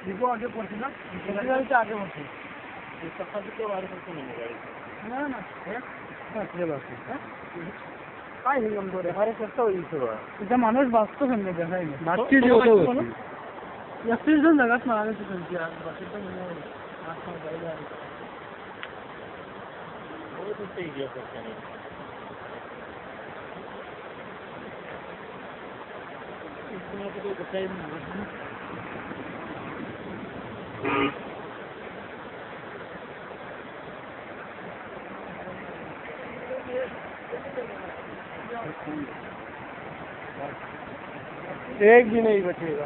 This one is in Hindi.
दीपो आगे पहुंचे ना, गाड़ी से आगे पहुंचे। इस सफर के बारे में नहीं है गाड़ी। ना ना है ये बात है काय हे नंबर अरे कसं होईल सगळं इथं माणूस बसतो समजा जगायला मागची जी होतो एकतीस जण जगात मारायची संख्या बाकी तर म्हणजे आसपास जायला बहुत सही गया सकते हैं इसमें तो कोई बताई नहीं एक भी नहीं बचेगा।